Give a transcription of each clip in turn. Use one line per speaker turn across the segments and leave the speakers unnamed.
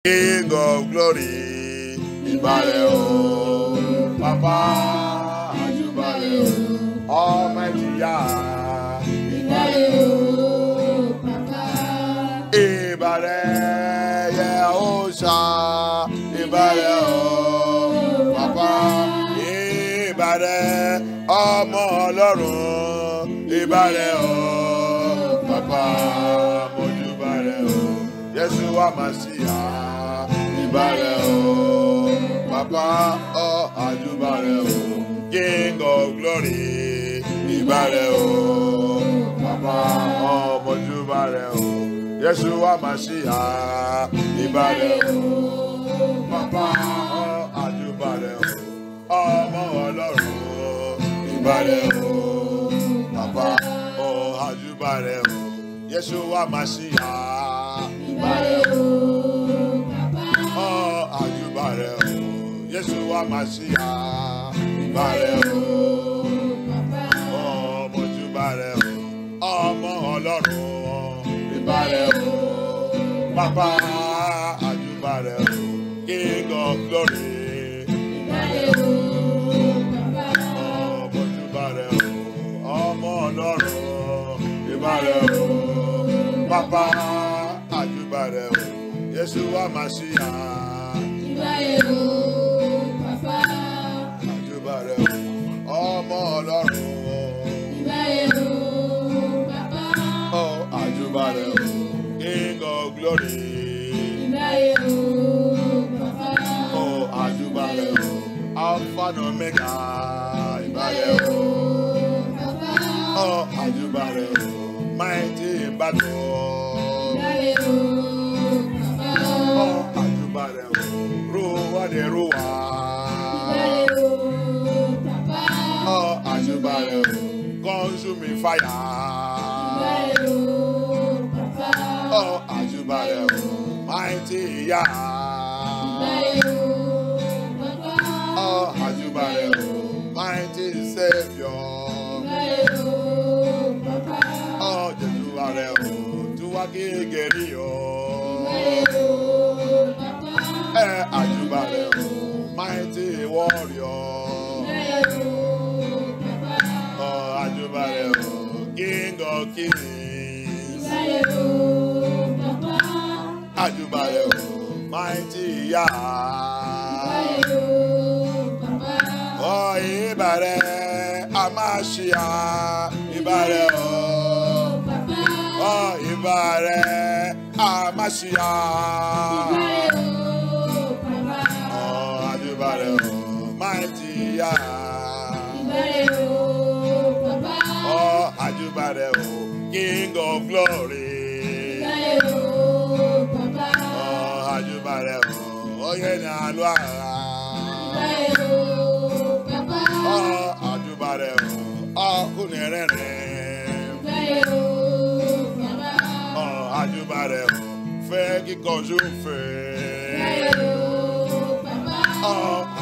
King of glory, ìbàrẹ̀ o, Papa, àjùbàrẹ̀ o, Almighty Yah, ìbàrẹ̀ o, Papa, ìbàrẹ̀ Yehosha, ìbàrẹ̀ o, Papa, ìbàrẹ̀ ọmọ Ọlọ́run, ìbàrẹ̀ o, Papa, mojúbàrẹ̀ o, Yeshua Mashiach, ìbàrẹ̀ o, Papa, àjùbàrẹ̀ o, King of glory, ìbàrẹ̀ o, Papa, mojúbàrẹ̀ o, Yeshua Mashiach, ìbàrẹ̀ o, Papa, àjùbàrẹ̀ o, ọmọ Ọlọ́run, ìbàrẹ̀ o, Papa, àjùbàrẹ̀ o, Yeshua Mashiach, ìbàrẹ̀ o, Papa, àjùbàrẹ̀ o, Yeshua Mashiach, ìbàrẹ̀ o, Papa, mojúbàrẹ̀ o, ọmọ Ọlọ́run, ìbàrẹ̀ o, Papa, àjùbàrẹ̀ o, King of glory, ìbàrẹ̀ o, Papa, mojúbàrẹ̀ o, ọmọ Ọlọ́run, ìbàrẹ̀ o, Papa, àjùbàrẹ̀ o, Yeshua Mashiach, ìbàrẹ̀ o, Papa, àjùbàrẹ̀ o, ọmọ Ọlọ́run, ìbàrẹ̀ o, Papa, àjùbàrẹ̀ o, King of glory, ìbàrẹ̀ o, Papa, àjùbàrẹ̀ o, Alpha and Omega, ìbàrẹ̀ o, Papa, àjùbàrẹ̀ o, mighty in battle, ìbàrẹ̀ o, Papa, àjùbàrẹ̀ o, Rúwà de Rúwà, ìbàrẹ̀ o, Papa, àjùbàrẹ̀ o, consuming fire, ìbàrẹ̀ o, Papa, àjùbàrẹ̀ o, mighty Yah, ìbàrẹ̀ o, Papa, àjùbàrẹ̀ o, mighty Savior, ìbàrẹ̀ o, Papa, àjùbàrẹ̀ o, tuwa gẹ́gẹ́rì o, ìbàrẹ̀ o, Papa, àjùbàrẹ̀ o, mighty warrior, ìbàrẹ̀ o, Papa, àjùbàrẹ̀ o, King of kings, ìbàrẹ̀ o, Papa, àjùbàrẹ̀ o, mighty Yah, ìbàrẹ̀ o, Papa, ìbàrẹ̀ Amashiach, ìbàrẹ̀ o, Papa, ìbàrẹ̀ Amashiach, ìbàrẹ̀ o, Papa, àjùbàrẹ̀ o, mighty Yah, ìbàrẹ̀ o, Papa, àjùbàrẹ̀ o, King of glory, ìbàrẹ̀ o, Papa, àjùbàrẹ̀ o, oyè ní àlọ́ àrà, ìbàrẹ̀ o, Papa, àjùbàrẹ̀ o, ọkùnrin rẹ̀rẹ̀, ìbàrẹ̀ o, Papa, àjùbàrẹ̀ o, fẹ́ kíkọ́ sófẹ́, ìbàrẹ̀ o, Papa,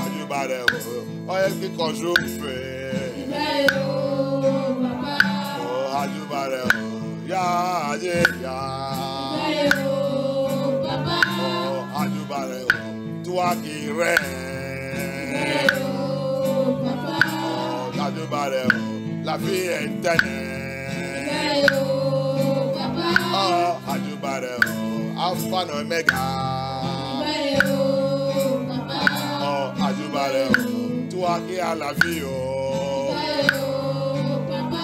àjùbàrẹ̀ o, oyè kíkọ́ sófẹ́, ìbàrẹ̀ o, Papa, àjùbàrẹ̀ o, yáyé yá, ìbàrẹ̀ o, Papa, àjùbàrẹ̀ o, tuwaki rẹ̀, ìbàrẹ̀ o, Papa, àjùbàrẹ̀ o, láfi ẹ̀ńtẹ́nẹ̀, ìbàrẹ̀ o, Papa, àjùbàrẹ̀ o, Alpha and Omega, ìbàrẹ̀ o, Papa, àjùbàrẹ̀ o, tuwaki àlàfi o, ìbàrẹ̀ o, Papa,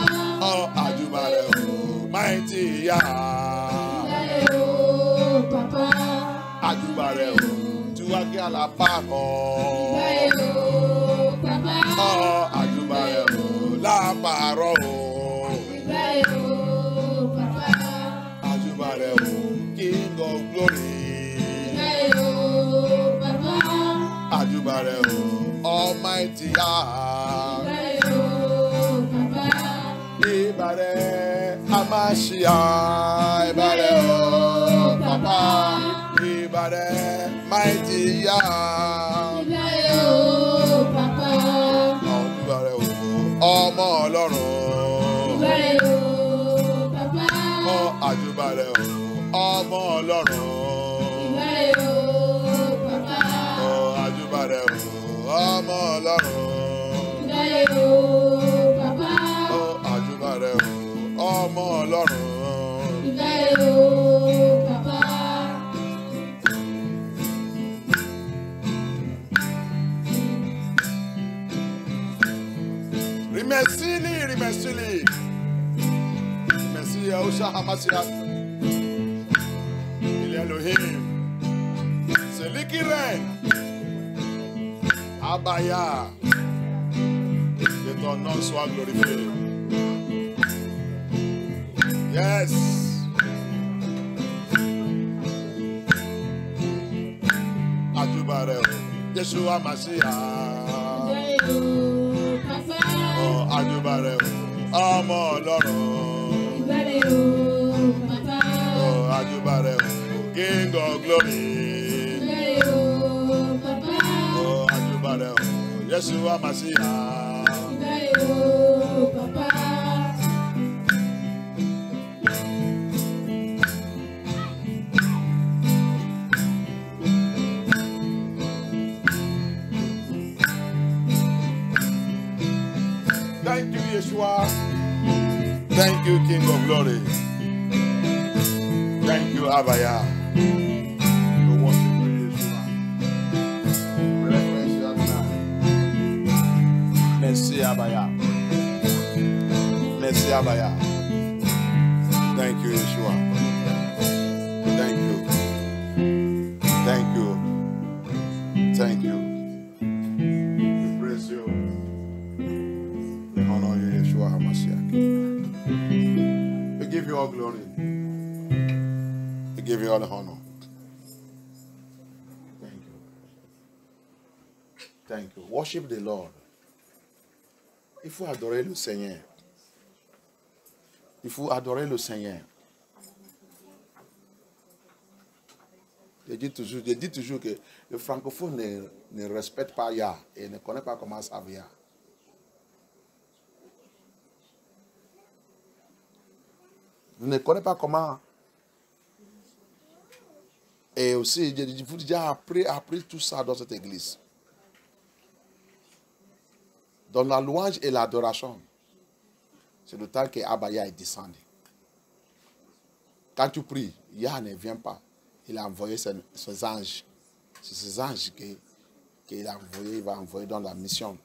àjùbàrẹ̀ o, mighty Yah, ìbàrẹ̀ o, Papa, àjùbàrẹ̀ o, tuwaki àlàpapọ̀, ìbàrẹ̀ o, Papa, àjùbàrẹ̀ o, lápàárọ̀ o, ìbàrẹ̀ o, Papa, àjùbàrẹ̀ o, King of glory, ìbàrẹ̀ o, Papa, àjùbàrẹ̀ o, Almighty Yah, ìbàrẹ̀ o, Papa, ìbàrẹ̀ Amashiach, ìbàrẹ̀ o, Papa, ìbàrẹ̀ mighty Yah, ìbàrẹ̀ o, Papa, àjùbàrẹ̀ o, ọmọ Ọlọ́run, ìbàrẹ̀ o, Papa, àjùbàrẹ̀ o, ọmọ Ọlọ́run, ìbàrẹ̀ o, ọmọ Ọlọ́run.
Ìbà rẹ̀ o, Papa.
Remercie-le, remercie-le. Merci Yahushua Hamashiach. Il est Elohim. C'est lui qui règne. Abaya. Que ton nom soit glorifié. Yes. Adubare. Yeshua Mashiach. Oh, Adubare. Ọmọ Ọlọ́run. Oh, Adubare. King of glory. Oh, Adubare. Yeshua Mashiach. Thank you, Yeshua. Thank you, King of Glory. Thank you, Abaya. We worship you, Yeshua. We reference you, Adonai. Merci, Abaya. Merci, Abaya. Thank you, Yeshua. Thank you. Thank you. Thank you. We praise you. We honor you, Yeshua HaMashiach. We give you all glory. We give you all the honor. Thank you. Thank you. Worship the Lord. Il faut adorer le Seigneur. Il faut adorer le Seigneur. Je dis toujours que le francophone ne respecte pas Yah et ne connaît pas comment ça vient. Vous ne connaissez pas comment. Et aussi, je vous ai déjà appris tout ça dans cette église. Dans la louange et l'adoration, c'est le temps que Abaya est descendu. Quand tu pries, Yah ne vient pas. Il a envoyé ses anges. C'est ces anges qu'il a envoyé, il va envoyer dans la mission.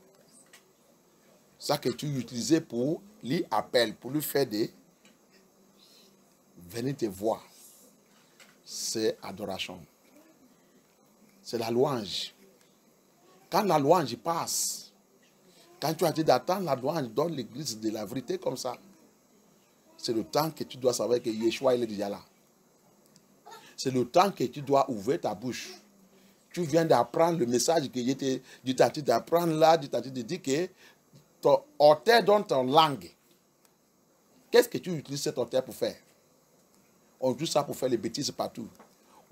Ça que tu utilisais pour lui appeler, pour lui faire des... Venez te voir. C'est adoration. C'est la louange. Quand la louange passe, quand tu as dit d'attendre la louange dans l'église de la vérité comme ça, c'est le temps que tu dois savoir que Yeshua il est déjà là. C'est le temps que tu dois ouvrir ta bouche. Tu viens d'apprendre le message que Dieu t'a dit d'apprendre là, Dieu t'a dit de dire que ton autel dans ton langue. Qu'est-ce que tu utilises cet autel pour faire? On utilise ça pour faire les bêtises partout.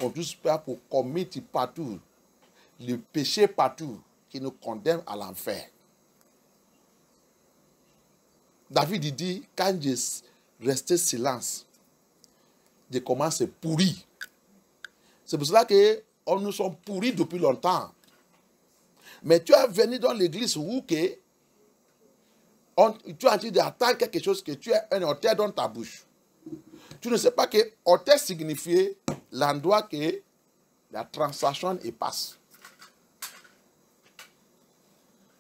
On utilise ça pour commettre partout. Le péché partout qui nous condamne à l'enfer. David dit, quand je restais silence, je commence à pourrir. C'est pour cela que nous sommes pourris depuis longtemps. Mais tu es venu dans l'église où tu as dit d'attendre quelque chose que tu as un autel dans ta bouche. Tu ne sais pas que autel signifie l'endroit que la transaction y passe.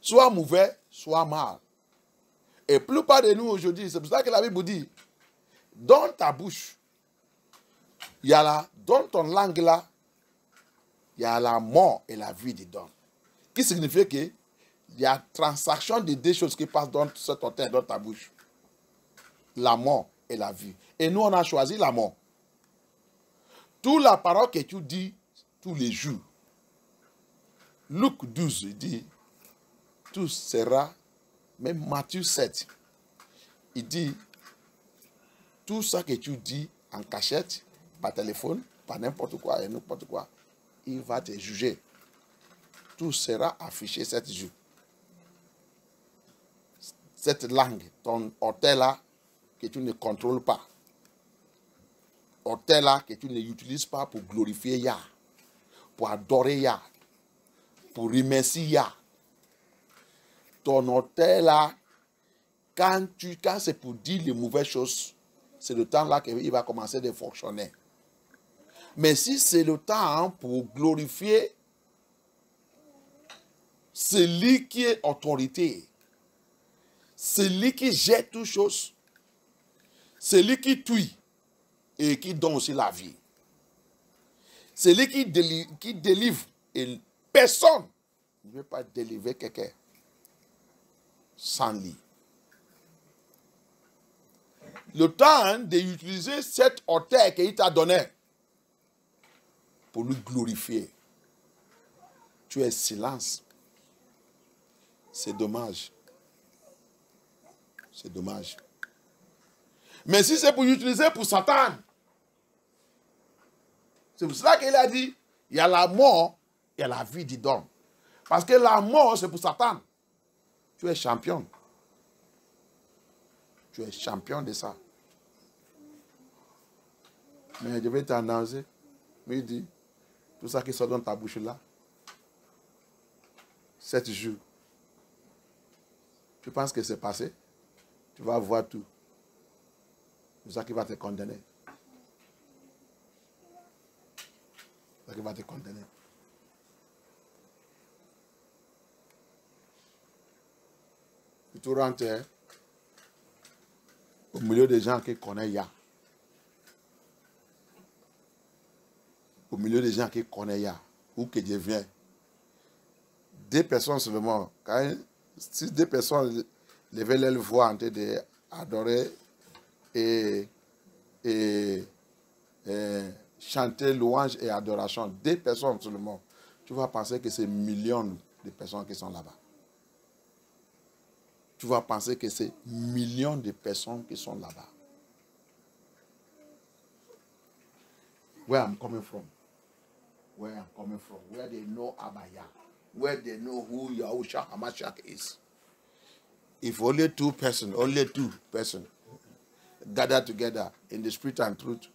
Soit mauvais, soit mal. Et plus plupart de nous aujourd'hui, c'est pour ça que la Bible dit, dans ta bouche, il y a là, dans ton langue là, il y a la mort et la vie dedans. Qui signifie que il y a transaction de deux choses qui passent dans cet autel, dans ta bouche. La mort et la vie. Et nous, on a choisi la mort. Toute la parole que tu dis tous les jours. Luc 12, il dit, tout sera, même Matthieu 7, il dit, tout ça que tu dis en cachette, par téléphone, par n'importe quoi et n'importe quoi, il va te juger. Tout sera affiché 7 jours. Cette langue, ton autel là, que tu ne contrôles pas. Autel là, que tu n'utilises pas pour glorifier Yah, pour adorer Yah, pour remercier Yah. Ton autel là, quand c'est pour dire les mauvaises choses, c'est le temps là qu'il va commencer de fonctionner. Mais si c'est le temps pour glorifier celui qui est autorité, celui qui gère toutes choses, celui qui tue et qui donne aussi la vie, celui qui délivre, et personne ne veut pas délivrer quelqu'un sans lui. Le temps d'utiliser cette hauteur qu'il t'a donnée pour lui glorifier. Tu es silence. C'est dommage. C'est dommage. Mais si c'est pour l'utiliser pour Satan, c'est pour cela qu'il a dit, il y a la mort, il y a la vie d'homme. Parce que la mort, c'est pour Satan. Tu es champion. Tu es champion de ça. Mais je vais t'annoncer, mais il dit, tout ça qui sort dans ta bouche là, 7 jours, tu penses que c'est passé? Tu vas voir tout. C'est ça qui va te condamner. C'est ça qui va te condamner. Tu te rentres au milieu des gens qui connaissent Yah. Au milieu des gens qui connaissent Yah, où que Dieu vient. 2 personnes seulement. Si 2 personnes levaient leur voix en train d'adorer et chanter louange et adoration, 2 personnes seulement, tu vas penser que c'est millions de personnes qui sont là-bas. Tu vas penser que c'est millions de personnes qui sont là-bas. Where I'm coming from. Where I'm coming from. Where they know Abaya. Where they know who Yahushua HaMashiach is. If only 2 persons gather together in the spirit and truth,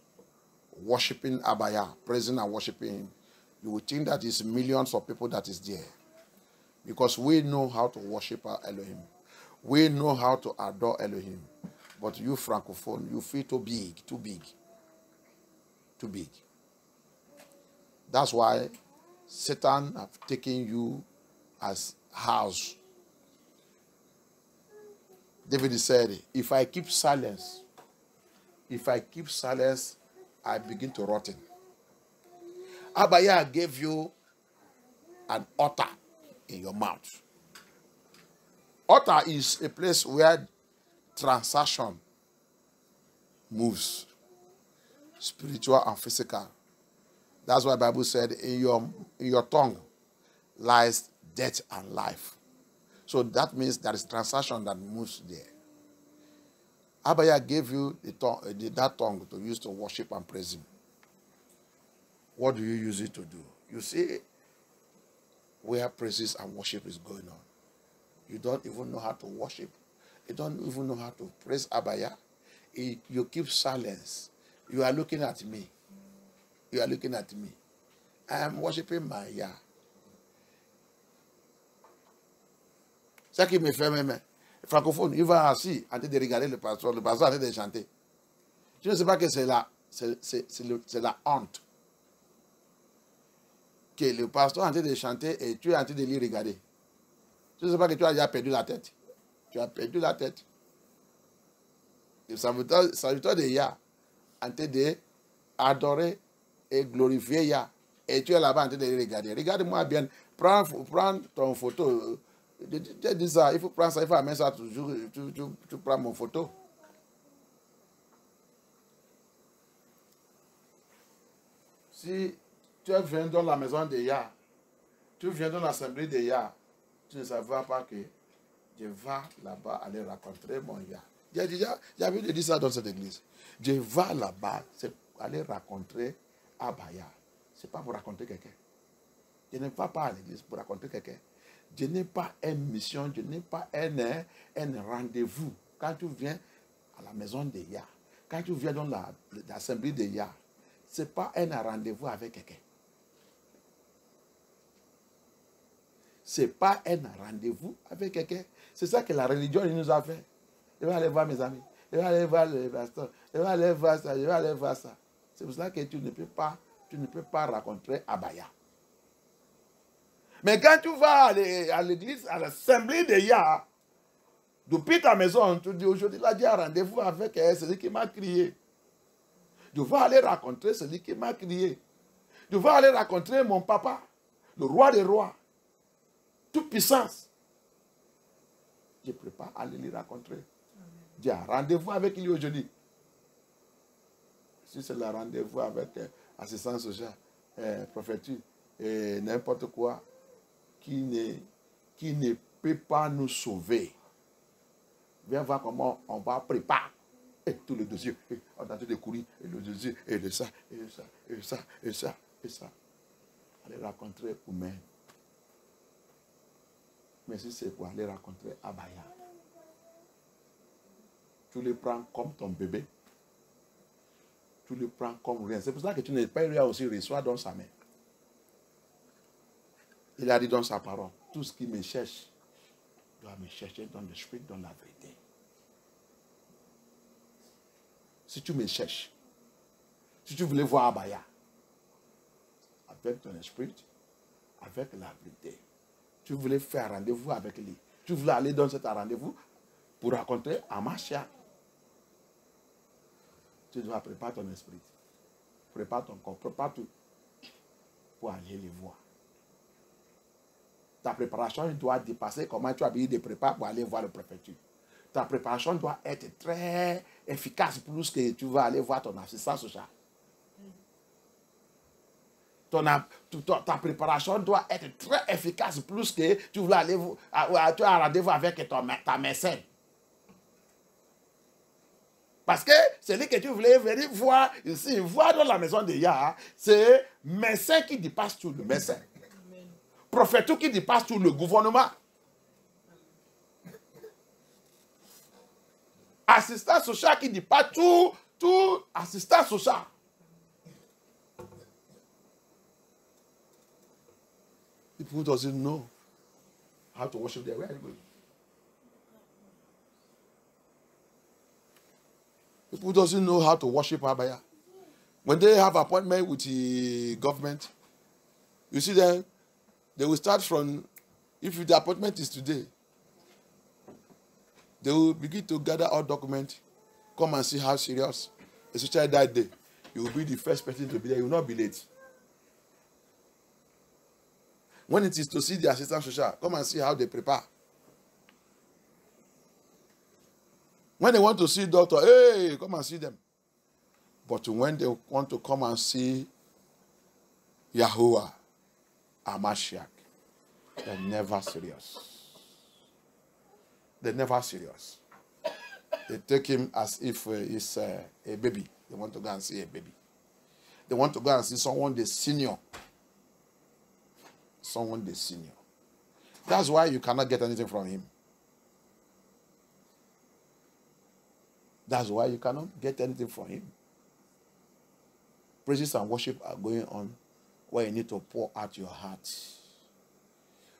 worshiping Abaya, praising and worshiping him, you would think that it's millions of people that is there. Because we know how to worship our Elohim. We know how to adore Elohim. But you francophone, you feel too big, too big. Too big. That's why Satan have taken you as house. David said, if I keep silence, I begin to rotten. Abaya gave you an altar in your mouth. Altar is a place where transaction moves, spiritual and physical. That's why the Bible said, in your tongue lies death and life. So that means there is transaction that moves there. Abaya gave you that tongue to use to worship and praise him. What do you use it to do? You see where praises and worship is going on. You don't even know how to worship. You don't even know how to praise Abaya. You keep silence. You are looking at me. You are looking at me. I am worshiping my Yah. Ça qui me fait même. Francophone, il va assis en train de regarder le pasteur en train de chanter. Tu ne sais pas que c'est la honte. Que le pasteur est en train de chanter et tu es en train de lui regarder. Tu ne sais pas que tu as déjà perdu la tête. Tu as perdu la tête. Le serviteur de Yah en train d'adorer et glorifier Yah. Et tu es là-bas en train de le regarder. Regarde-moi bien. Prends ton photo. Je dis ça, il faut prendre ça, il faut amener ça toujours. Tu prends mon photo. Si tu viens dans la maison de Yah, tu viens dans l'assemblée de Yah, tu ne savais pas que je vais là-bas aller rencontrer mon Yah. J'avais dit ça dans cette église. Je vais là-bas, c'est aller rencontrer Abaya. Ce n'est pas pour rencontrer quelqu'un. Je ne vais pas à l'église pour rencontrer quelqu'un. Je n'ai pas une mission, je n'ai pas un rendez-vous. Quand tu viens à la maison de Yah, quand tu viens dans l'assemblée de Yah, ce n'est pas un rendez-vous avec quelqu'un. Ce n'est pas un rendez-vous avec quelqu'un. C'est ça que la religion nous a fait. Je vais aller voir mes amis. je vais aller voir le pasteur, je vais aller voir ça, je vais aller voir ça. C'est pour cela que tu ne peux pas rencontrer Abaya. Mais quand tu vas à l'église, à l'assemblée de Yah, depuis ta maison, tu dis aujourd'hui, là, j'ai un rendez-vous avec celui qui m'a crié. Je vais aller rencontrer celui qui m'a crié. Je vais aller rencontrer mon papa, le roi des rois, toute puissance. Je prépare à aller le rencontrer. J'ai un rendez-vous avec lui aujourd'hui. Si c'est le rendez-vous avec assistance sociale, prophétie, et n'importe quoi, qui ne peut pas nous sauver. Viens voir comment on va préparer. Et tous les dossiers, on a train de courir, et le dossier, et de ça, et ça, et ça, et ça, et ça. Aller rencontrer Oumen. Mais si c'est pour aller rencontrer Abaya, tu le prends comme ton bébé. Tu le prends comme rien. C'est pour ça que tu n'es pas rien aussi, reçois dans sa main. Il a dit dans sa parole, tout ce qui me cherche, doit me chercher dans l'esprit, dans la vérité. Si tu me cherches, si tu voulais voir Abaya, avec ton esprit, avec la vérité, tu voulais faire un rendez-vous avec lui, tu voulais aller dans cet rendez-vous pour rencontrer Amashia, tu dois préparer ton esprit, prépare ton corps, prépare tout pour aller les voir. Ta préparation doit dépasser comment tu as besoin de préparer pour aller voir le préfecture. Ta préparation doit être très efficace plus que tu vas aller voir ton assistant social. Ta préparation doit être très efficace plus que tu voulais aller tu as un rendez-vous avec ta médecin. Parce que celui que tu voulais venir voir ici, voir dans la maison de Yah, c'est médecin qui dépasse tout le médecin. Prophète qui dépasse tout le gouvernement. Assistant social qui dépasse tout assistant social. People doesn't know how to worship their way. People doesn't know how to worship Abaya. When they have appointment with the government, you see them, they will start from, if the appointment is today, they will begin to gather all documents, come and see how serious, especially that day. You will be the first person to be there. You will not be late. When it is to see the assistant social, come and see how they prepare. When they want to see doctor, hey, come and see them. But when they want to come and see Yahuwah, Amashiach, they're never serious. They're never serious. They take him as if he's a baby. They want to go and see a baby. They want to go and see someone the senior. Someone the senior. That's why you cannot get anything from him. That's why you cannot get anything from him. Praises and worship are going on where you need to pour out your heart,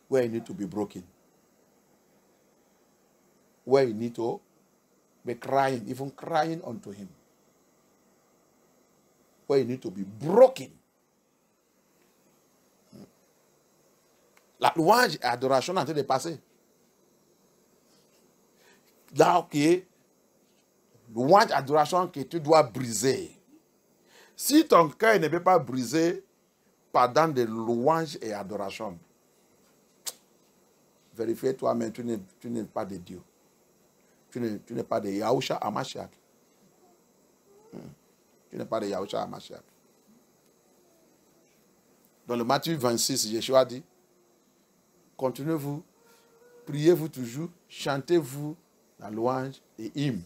where you need to be broken, where you need to be crying, even crying unto him, where you need to be broken. La louange et adoration en train de passer. Là, ok, louange et adoration que tu dois briser. Si ton cœur ne peut pas briser pendant des louanges et adoration, vérifie toi-même, tu n'es pas de Dieu. Tu n'es pas de Yahushua Hamashiach. Tu n'es pas de Yahushua Hamashiach. Dans le Matthieu 26, Yeshua dit, continuez-vous, priez-vous toujours, chantez-vous la louange et hymne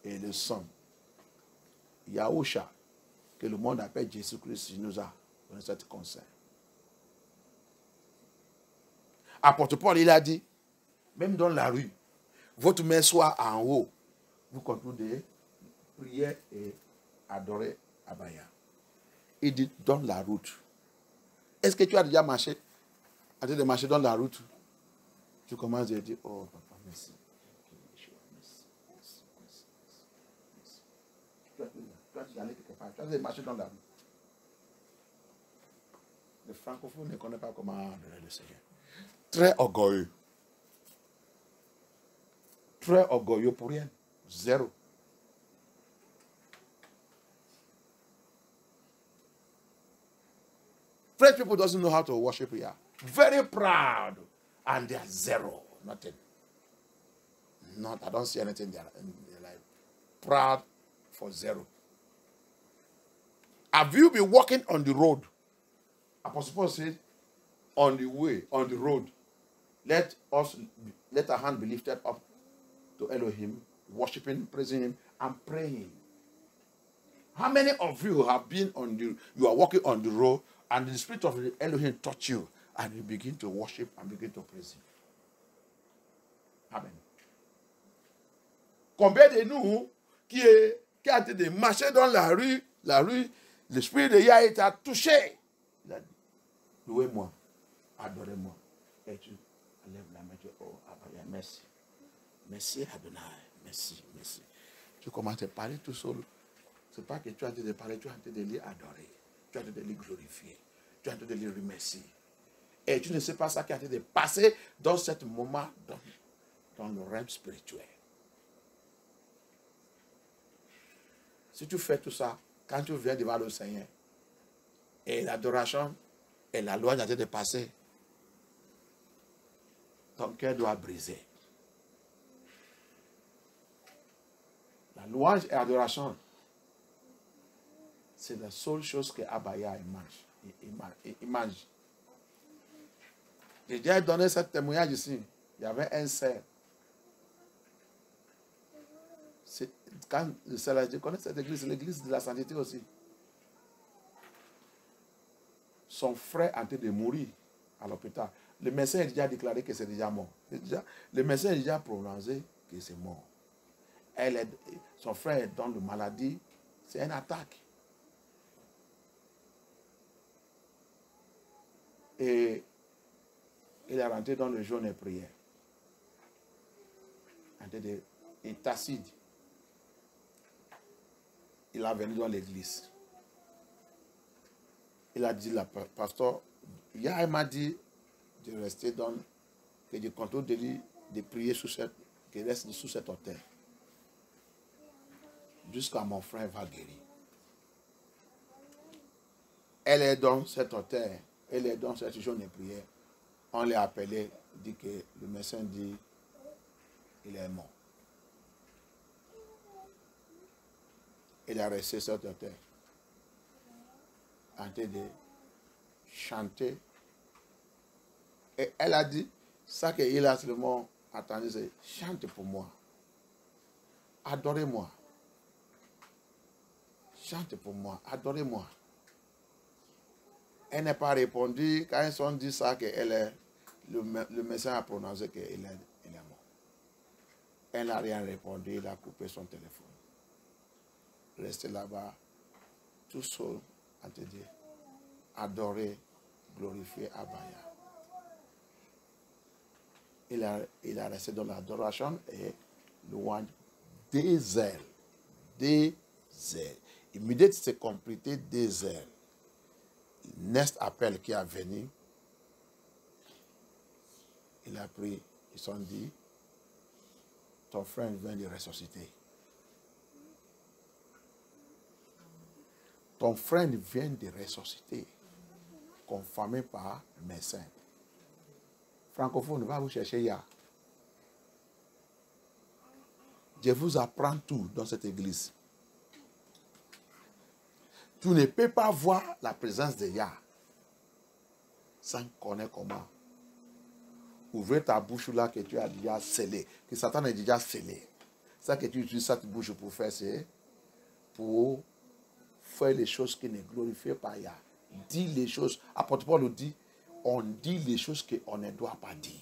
et le son. Yahushua, que le monde appelle Jésus-Christ, il nous a donné cet conseil. Apôtre Paul, il a dit, même dans la rue, votre main soit en haut, vous continuez de prier et adorer Abaya. Il dit, dans la route. Est-ce que tu as déjà marché? Arrête de marcher dans la route. Tu commences à dire, oh papa, merci. Ah, tu as dit marcher dans la rue. Le francophone ne connaît pas comment adorer le Seigneur. Très orgueilleux. Très orgueilleux pour rien. Zéro. French people doesn't know how to worship Yah. Very proud. And they are zero. Nothing. Not, I don't see anything there in their life. Proud for zero. Have you been walking on the road? Apostle Paul said, on the way, on the road, let our hand be lifted up to Elohim, worshiping, praising him, and praying. How many of you have been you are walking on the road, and the spirit of Elohim touch you, and you begin to worship and begin to praise him? How many? Combien de nous qui a été de marcher dans la rue, l'esprit de Yahweh t'a touché. Il a dit, louez-moi, adorez-moi. Et tu lèves la main, tu dis, oh, Abba, merci. Merci Adonai, merci, merci. Tu commences à parler tout seul. Ce n'est pas que tu es en train de parler, tu es en train de les adorer. Tu es en train de les glorifier. Tu es en train de les remercier. Et tu ne sais pas ça qui a été de passer dans ce moment, dans le rêve spirituel. Si tu fais tout ça, quand tu viens devant le Seigneur, et l'adoration et la loi ont été de passer, ton cœur doit briser. La louange et l'adoration, c'est la seule chose que Abaya mange. J'ai déjà donné ce témoignage ici. Il y avait un cerf. Quand le cerf, je connais cette église, c'est l'église de la sainteté aussi. Son frère est en train de mourir à l'hôpital. Le médecin a déjà déclaré que c'est déjà mort. Le médecin a déjà prononcé que c'est mort. Son frère est dans la maladie. C'est une attaque. Et il est rentré dans le jeûne et prière. Il est acide. Il est venu dans l'église. Il a dit, pasteur, il m'a dit de rester que je contrôle de lui, de prier qu'il reste sous cet hôtel. Jusqu'à mon frère va guérir. Elle est dans cet hôtel, elle est dans cette jeûne de prière. On l'a appelé, dit que le médecin dit il est mort. Il a resté sur cet hôtel, en train de chanter. Et elle a dit, ça qu'il a seulement attendu, c'est chante pour moi. Adorez-moi. Chante pour moi, adorez-moi. Elle n'a pas répondu. Quand ils ont dit ça, le médecin a prononcé qu'il est mort. Elle n'a rien répondu, il a coupé son téléphone. Resté là-bas, tout seul, à te dire, adorer, glorifier Abaya. Il a resté dans l'adoration et louange des ailes. Des ailes. Immédiatement, c'est complété des ailes. Next appel qui est venu, il a pris, ils sont dit, ton frère vient de ressusciter. Ton frère vient de ressusciter, confirmé par le médecin. Francophone, va vous chercher Yah. Je vous apprends tout dans cette église. Tu ne peux pas voir la présence de Yah sans connaître comment. Ouvrir ta bouche là que tu as déjà scellé, que Satan a déjà scellé. Ça que tu utilises cette bouche pour faire, c'est pour faire les choses qui ne glorifient pas Yah. Dis les choses. Apôtre Paul nous dit, on dit les choses qu'on ne doit pas dire.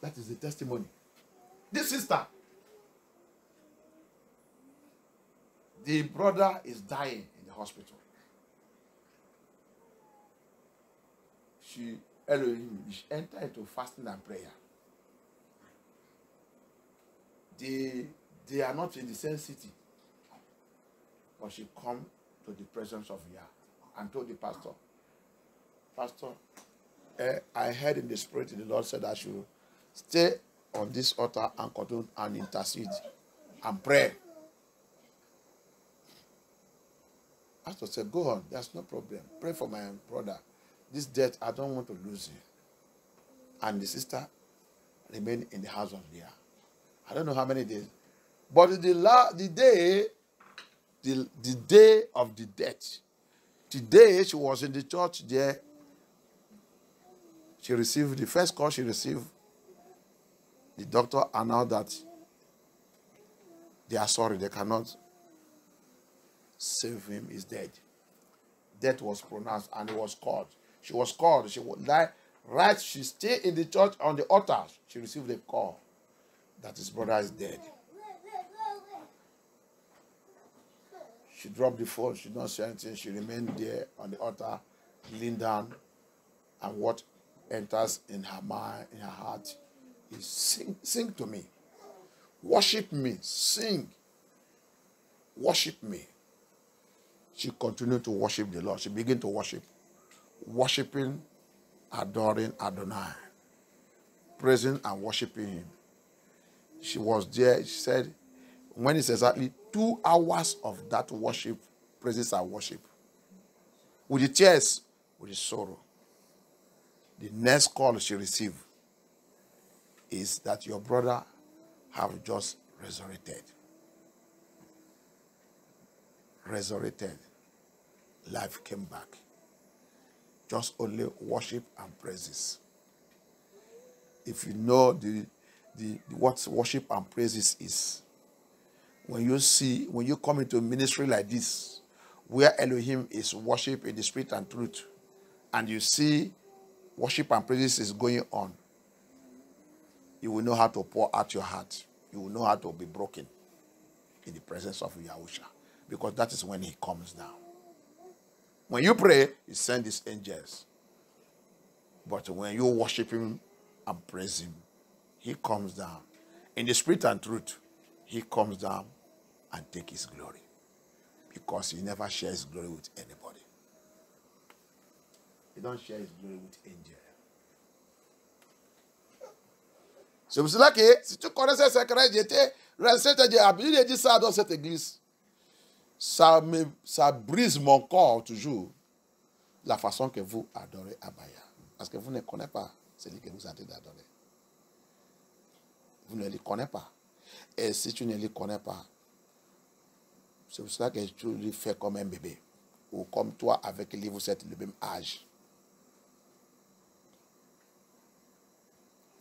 That is the testimony. This sister, the brother is dying in the hospital. She entered into fasting and prayer. they are not in the same city. But she come to the presence of Yah and told the pastor, Pastor, I heard in the spirit the Lord said I should stay on this altar and continue and intercede and pray. Pastor said, go on, there's no problem. Pray for my brother. This death, I don't want to lose him. And the sister remained in the house of Leah. I don't know how many days. But the day of the death, the day she was in the church there, she received the first call she received. The doctor announced that they are sorry, they cannot save him, he's dead. Death was pronounced and he was called. She was called. She would die. Right, she stayed in the church on the altar. She received a call that his brother is dead. She dropped the phone. She did not say anything. She remained there on the altar, leaned down, and what enters in her mind, in her heart, is sing to me. Worship me. Sing. Worship me. She continued to worship the Lord. She began to worship. Worshiping, adoring Adonai. Praising and worshiping him. She was there. She said, when it's exactly 2 hours of that worship, praises and worship. With the tears, with the sorrow. The next call she received is that your brother have just resurrected. Resurrected. Life came back. Just only worship and praises. If you know what worship and praises is, when you come into a ministry like this, where Elohim is worship in the spirit and truth, and you see worship and praises is going on, you will know how to pour out your heart. You will know how to be broken in the presence of Yahusha, because that is when he comes down. When you pray, he sends his angels. But when you worship him and praise him, he comes down. In the spirit and truth, he comes down and takes his glory. Because he never shares glory with anybody. He don't share his glory with angels. C'est pour cela que si tu connais ces secrets, j'étais resté j'ai dit ça dans cette église. Ça brise mon corps toujours. La façon que vous adorez Abaya. Parce que vous ne connaissez pas celui que vous êtes d'adorer. Vous ne le connaissez pas. Et si tu ne le connais pas, c'est pour cela que tu lui fais comme un bébé. Ou comme toi avec lui, vous êtes le même âge.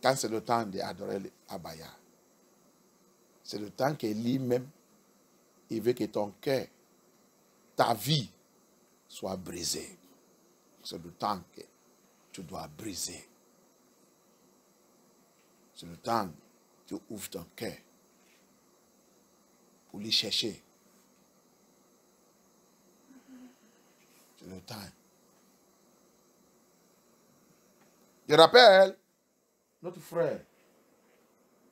Quand c'est le temps d'adorer Abaya, c'est le temps que lui-même, il veut que ton cœur, ta vie, soit brisée. C'est le temps que tu dois briser. C'est le temps que tu ouvres ton cœur pour lui chercher. C'est le temps. Je rappelle notre frère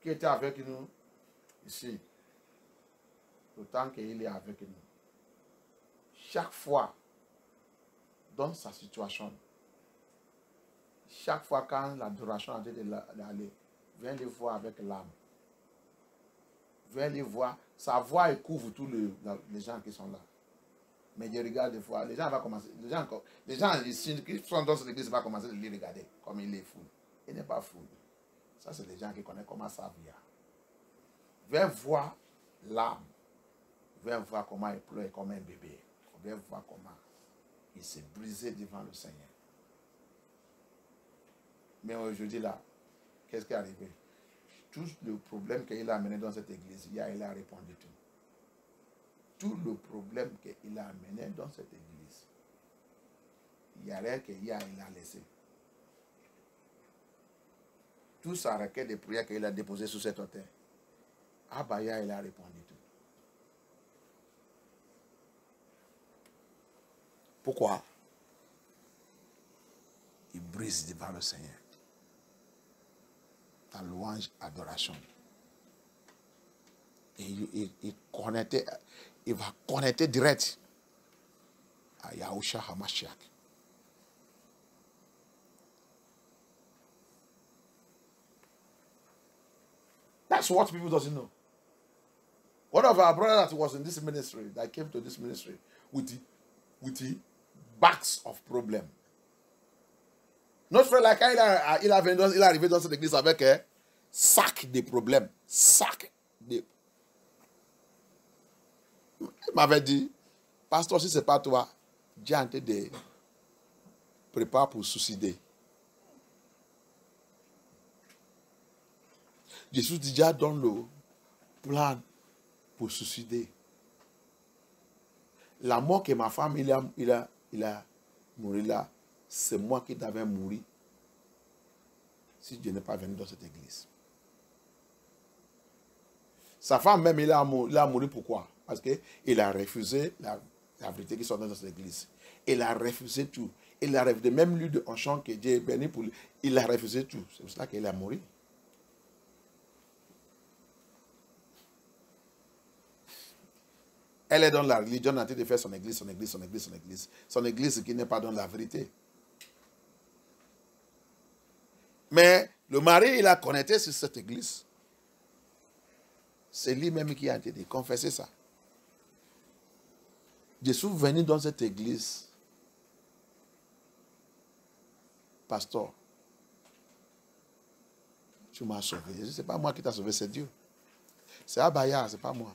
qui était avec nous ici. Le temps qu'il est avec nous. Chaque fois, dans sa situation, chaque fois quand l'adoration a été d'aller, viens les voir avec l'âme. Viens les voir. Sa voix couvre tous les gens qui sont là. Mais je regarde des fois, les gens vont commencer. Les gens ici qui sont dans cette église vont commencer à les regarder comme il est fou. Il n'est pas fou. Ça, c'est les gens qui connaissent comment ça vient. Viens voir l'âme. Viens voir comment il pleure comme un bébé. Viens voir comment il s'est brisé devant le Seigneur. Mais aujourd'hui, là, qu'est-ce qui est arrivé? Tout le problème qu'il a amené dans cette église, il a répondu tout. Tout le problème qu'il a amené dans cette église, il n'y a rien qu'il a laissé. Tout sa requête de prière qu'il a déposé sur cet autel, Abaya, il a répondu tout. Pourquoi? Il brise devant le Seigneur. Ta louange, adoration. Et il va connecter direct à Yahushua HaMashiach. That's what people doesn't know. One of our brothers that was in this ministry, that came to this ministry with the bags of problem. Notre frère, là, quand il est arrivé dans cette église avec sac de problèmes. Sac de... Il m'avait dit, pasteur, si ce n'est pas toi, Dieu est en train de préparer pour suicider. Jésus déjà donne le plan pour suicider. La mort que ma femme il a mouru là, c'est moi qui devais mourir si Dieu n'est pas venu dans cette église. Sa femme même, il a mouru pourquoi? Parce qu'il a refusé la vérité qui sont dans cette église. Il a refusé tout. Il a refusé même lui de un chant que Dieu est béni pour lui. Il a refusé tout. C'est pour cela qu'il a mouru. Elle est dans la religion, en train de faire son église. Son église qui n'est pas dans la vérité. Mais le mari, il a connecté sur cette église. C'est lui-même qui a été confessé ça. Je suis venu dans cette église. Pasteur, tu m'as sauvé. Ce n'est pas moi qui t'ai sauvé, c'est Dieu. C'est Abaya, ce n'est pas moi.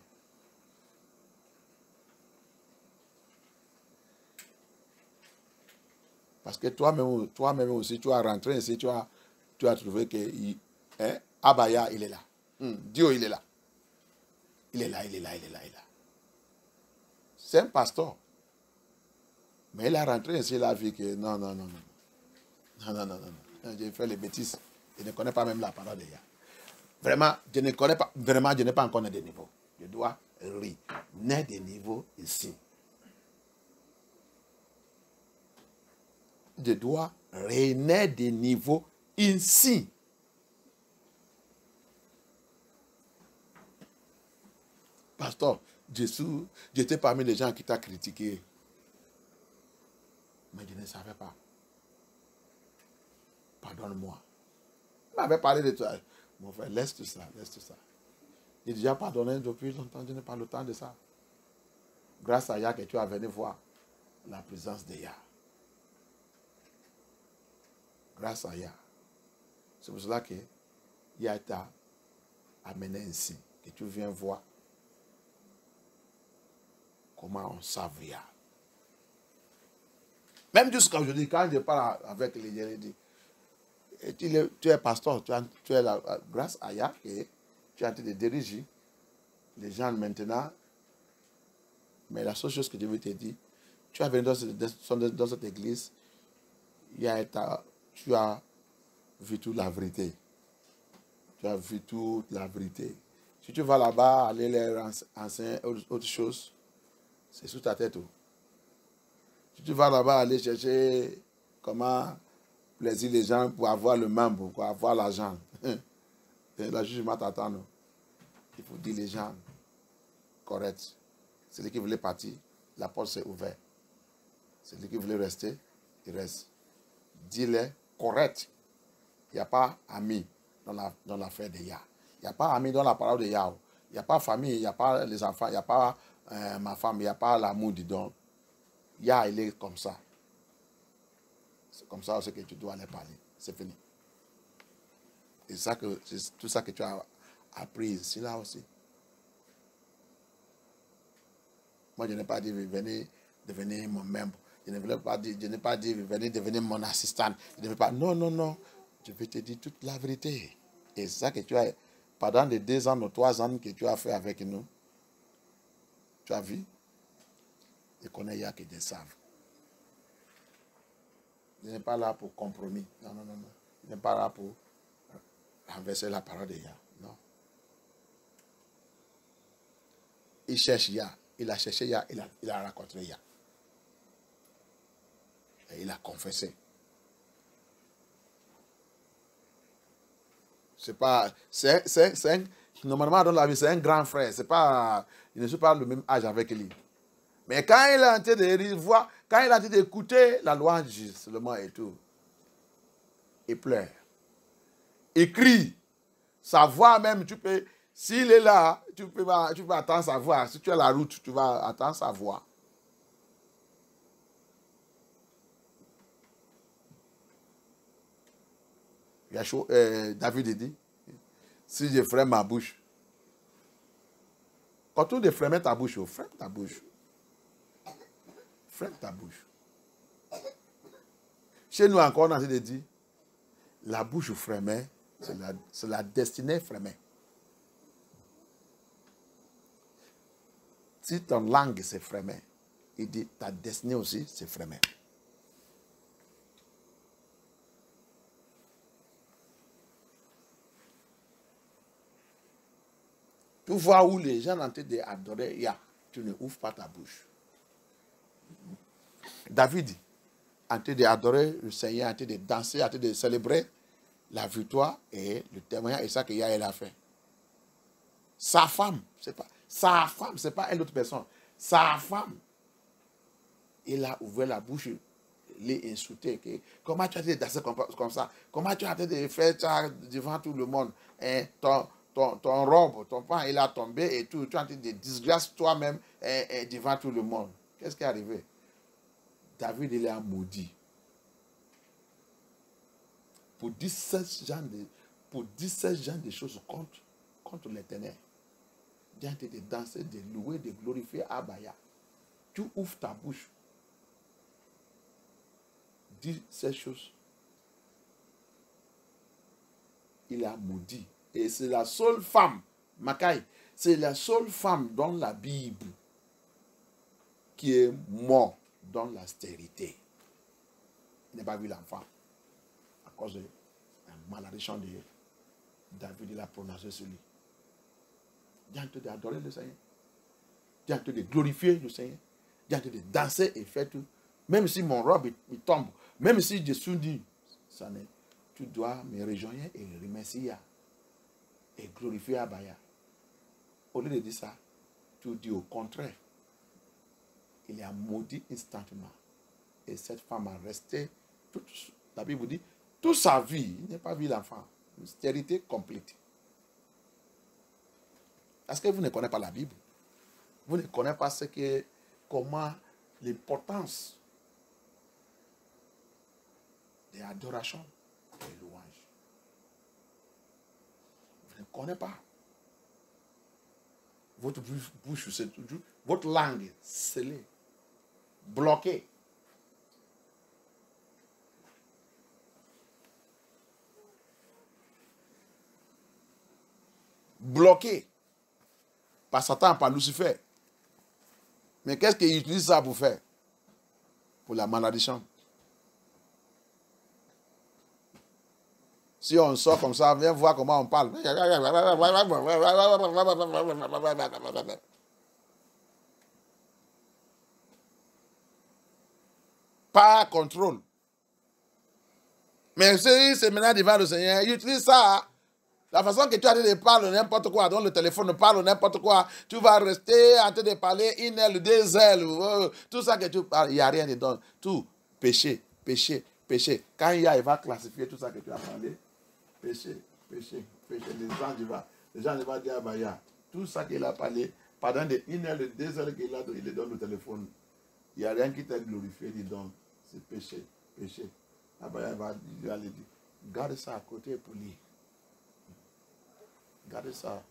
Parce que toi-même aussi, tu as rentré ici, tu as trouvé que Abaya, il est là. Dieu, il est là. Il est là. C'est un pasteur. Mais il a rentré ici, il a vu que non. J'ai fait les bêtises. Je ne connais pas même la parole de Yah. Vraiment, je n'ai pas encore des niveaux. Je dois naître des niveaux ici. Je dois renaître des niveaux ici. Pasteur, j'étais parmi les gens qui t'ont critiqué. Mais je ne savais pas. Pardonne-moi. Il m'avait parlé de toi. Mon frère, laisse tout ça. J'ai déjà pardonné depuis longtemps, je n'ai pas le temps de ça. Grâce à Yah que tu as venu voir la présence de Yah. Grâce à Yah. C'est pour cela que Yah t'a amené ici. Que tu viens voir comment on savent Yah. Même jusqu'à aujourd'hui, quand je parle avec les gens, je dis, tu es pasteur, tu es là, grâce à Yah, et tu es en train de diriger les gens maintenant. Mais la seule chose que je veux te dire, tu es venu dans cette église, tu as vu toute la vérité. Tu as vu toute la vérité. Si tu vas là-bas, aller leur enseigner autre chose, c'est sous ta tête. Si tu vas là-bas, aller chercher comment plaisir les gens pour avoir le membre, pour avoir l'argent. Le jugement t'attend. Il faut dire les gens corrects. Celui qui voulait partir, la porte s'est ouverte. Celui qui voulait rester, il reste. Dis-les correct. Il n'y a pas ami dans l'affaire de Yah. Il n'y a pas ami dans la parole de Yah. Il n'y a pas famille, il n'y a pas les enfants, il n'y a pas ma femme, il n'y a pas l'amour, dis donc. Yah, il est comme ça. C'est comme ça aussi que tu dois aller parler. C'est fini. Et c'est tout ça que tu as appris ici, là aussi. Moi, je n'ai pas dit venez devenir mon membre. Je n'ai pas dit venez devenir mon assistant. Je ne veux pas. Non. Je vais te dire toute la vérité. Et c'est ça que tu as, pendant les 2 ans ou 3 ans que tu as fait avec nous, tu as vu? Je connais Yah que Dieu savent. Je n'ai pas là pour compromis. Non. Je n'ai pas là pour renverser la parole de Yah. Non. Il cherche Yah. Il a cherché Yah. Il a rencontré Yah. Et il a confessé. C'est Normalement, dans la vie, c'est un grand frère. C'est pas, il ne suis pas le même âge avec lui. Mais quand il est en train de voir, quand il est en train d'écouter la louange seulement et tout, il pleure. Il crie. Sa voix même, tu peux, s'il est là, tu peux attendre sa voix. Si tu es à la route, tu vas attendre sa voix. David dit, si je ferme ma bouche, quand tu de fermer ta bouche, ferme ta bouche. Ferme ta bouche. Chez nous encore, on a dit, la bouche fermée, c'est la destinée fermée. Si ton langue c'est fermée, il dit, ta destinée aussi c'est fermée. Tu vois où les gens ont en train d'adorer, tu ne ouvres pas ta bouche. David, en train d'adorer le Seigneur, en train de danser, en train de célébrer la victoire et le témoignage et ça que elle a fait. Sa femme, c'est pas une autre personne. Sa femme, il a ouvert la bouche, il l'a insulté. Comment tu as été danser comme ça? Comment tu as été faire ça devant tout le monde? Hein, ton robe, ton pain, il a tombé et tout. Tu as été de disgrâce toi-même devant tout le monde. Qu'est-ce qui est arrivé? David, il est maudit. Pour 17 gens de choses contre l'Éternel. Il a été de danser, de louer, de glorifier Abaya. Tu ouvres ta bouche. Dis ces choses. Il a maudit. Et c'est la seule femme, Makai, c'est la seule femme dans la Bible qui est morte dans la stérilité. Il n'a pas vu l'enfant. À cause de la malédiction de David, il a prononcé sur lui. Il a en train d'adorer le Seigneur. Il a en train de glorifier le Seigneur. Il a en train de danser et faire tout. Même si mon robe il tombe, même si je suis dit, tu dois me rejoindre et remercier et glorifier Abaya. Au lieu de dire ça, tu dis au contraire. Il est maudit instantanément. Et cette femme a resté, la Bible dit, toute sa vie, il n'a pas vu l'enfant. Une stérilité complète. Est-ce que vous ne connaissez pas la Bible? Vous ne connaissez pas comment l'importance de l'adoration et de louange. Vous ne connaissez pas. Votre bouche, c'est toujours, votre langue scellée, bloquée. Bloquée par Satan, par Lucifer. Mais qu'est-ce qu'il utilise ça pour faire? Pour la malédiction. Si on sort comme ça, viens voir comment on parle. Pas contrôle. Mais si c'est maintenant devant le Seigneur, il utilise ça. La façon que tu as de parler n'importe quoi, dans le téléphone, parle n'importe quoi, tu vas rester en train de parler une heure, 2 heures, tout ça que tu parles, il n'y a rien dedans. Tout, péché, péché, péché. Quand il va classifier tout ça que tu as parlé, péché, péché, péché. Les gens vont dire, bah, tout ça qu'il a parlé, pendant une heure, 2 heures qu'il est dans le téléphone, il n'y a rien qui t'a glorifié dedans. C'est péché, péché. Ah, bah, il va lui dire, garde ça à côté pour lui. Regardez ça.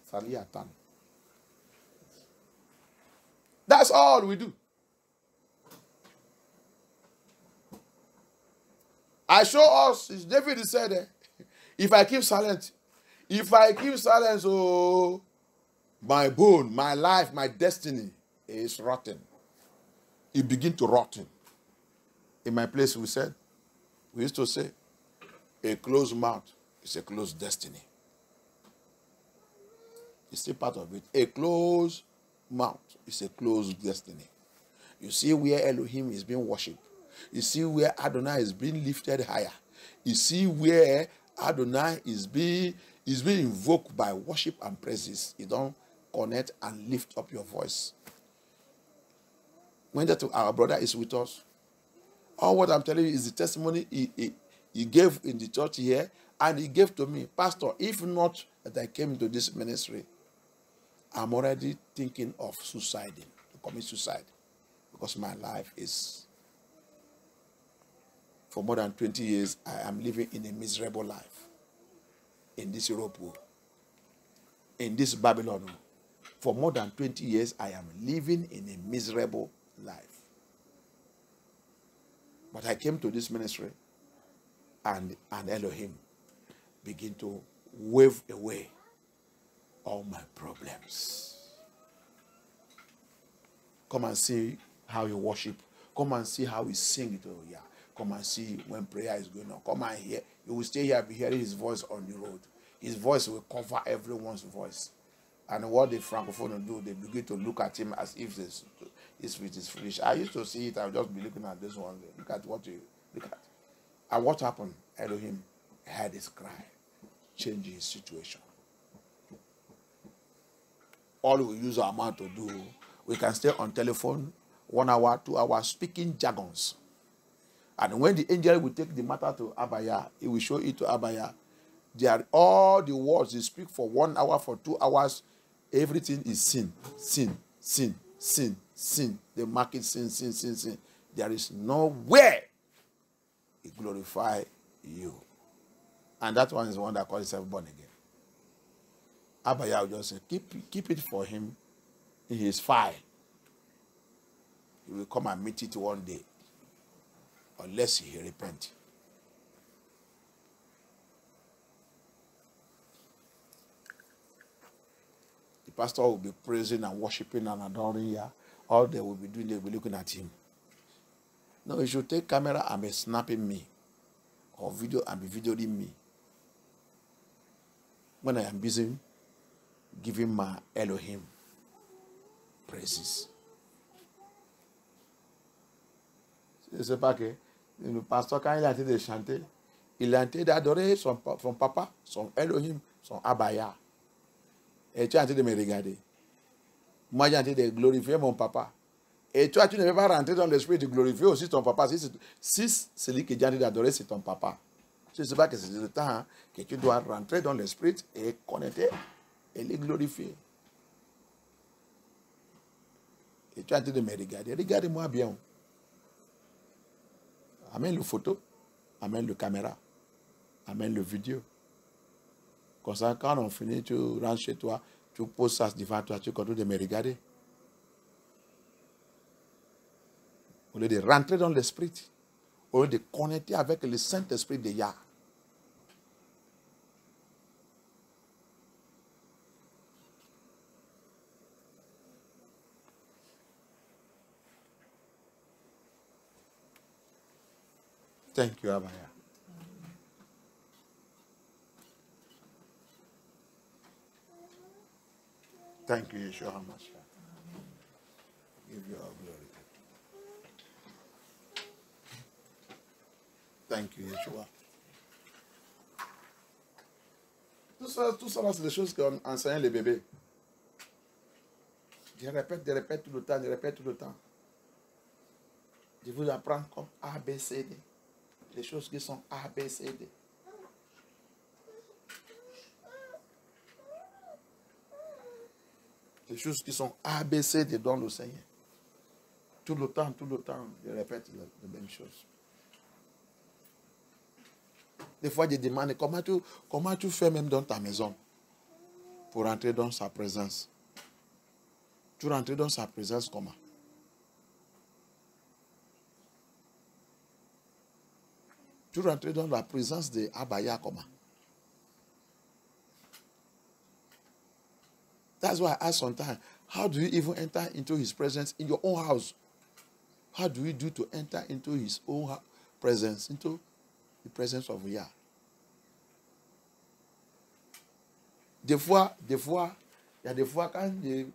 Ça lui attend. That's all we do. I show us, David said, if I keep silent, oh, my bone, my life, my destiny is rotten. It begin to rotten. In my place, we used to say, a closed mouth is a closed destiny. You see part of it. A closed mouth is a closed destiny. You see where Elohim is being worshipped. You see where Adonai is being lifted higher. You see where Adonai is being invoked by worship and praises. You don't connect and lift up your voice. When that our brother is with us, all what I'm telling you is the testimony he gave in the church here, and he gave to me. Pastor, if not that I came to this ministry, I'm already thinking of suiciding, to commit suicide, because my life is, for more than 20 years, I am living in a miserable life. In this Europe, in this Babylon, for more than 20 years, I am living in a miserable life. But I came to this ministry, and Elohim began to wave away all my problems. Come and see how you worship. Come and see how we sing it. Oh, yeah. Come and see when prayer is going on. Come and hear. You will stay here, be hearing his voice on the road. His voice will cover everyone's voice. And what the Francophone will do, they begin to look at him as if his speech is foolish. I used to see it. I would just be looking at this one. Look at what you look at. And what happened? Elohim heard his cry, changed his situation. All we use our mouth to do, we can stay on telephone 1 hour, 2 hours, speaking jargons. And when the angel will take the matter to Abaya, he will show it to Abaya. All the words he speak for 1 hour, for 2 hours, everything is sin, sin, sin, sin, sin. They mark it sin, sin, sin, sin. There is nowhere he glorify you. And that one is the one that calls himself born again. Abaya will just say, keep it for him in his file. He will come and meet it one day, unless he repent. The pastor will be praising and worshiping and adoring here. All they will be doing, they will be looking at him. No, he should take camera and be snapping me, or video and be videoing me when I am busy giving my Elohim praises. C'est pas que le pasteur, quand il a été de chanter, il a été d'adorer son papa, son Elohim, son Abaya. Et tu es en train de me regarder. Moi, j'ai en train de glorifier mon papa. Et toi, tu ne veux pas rentrer dans l'esprit de glorifier aussi ton papa. Si celui qui est en train d'adorer, c'est ton papa. Je ne sais pas que c'est le temps, hein, que tu dois rentrer dans l'esprit et connecter et les glorifier. Et tu es en train de me regarder. Regarde-moi bien. Amène le photo, amène le caméra, amène le vidéo. Comme ça, quand on finit, tu rentres chez toi, tu poses ça devant toi, tu continues de me regarder. Au lieu de rentrer dans l'esprit, au lieu de connecter avec le Saint-Esprit de Yah. Thank you, Abaya. Thank you, Yeshua HaMashiach. Give you all glory. Thank you, Yeshua. Tout ça, c'est des choses qu'on enseigne les bébés. Je répète tout le temps, je répète tout le temps. Je vous apprends comme A, B, C, D. Les choses qui sont A, B, C, D. Les choses qui sont A, B, C, D dans le Seigneur. Tout le temps, je répète les mêmes choses. Des fois, je demande comment tu fais même dans ta maison pour entrer dans sa présence. Tu rentres dans sa présence comment? Tu rentres dans la présence de Abaya comment? That's why I ask sometimes, how do you even enter into his presence in your own house? How do you do to enter into his own presence, into the presence of Yah? Des fois, il y a des fois quand je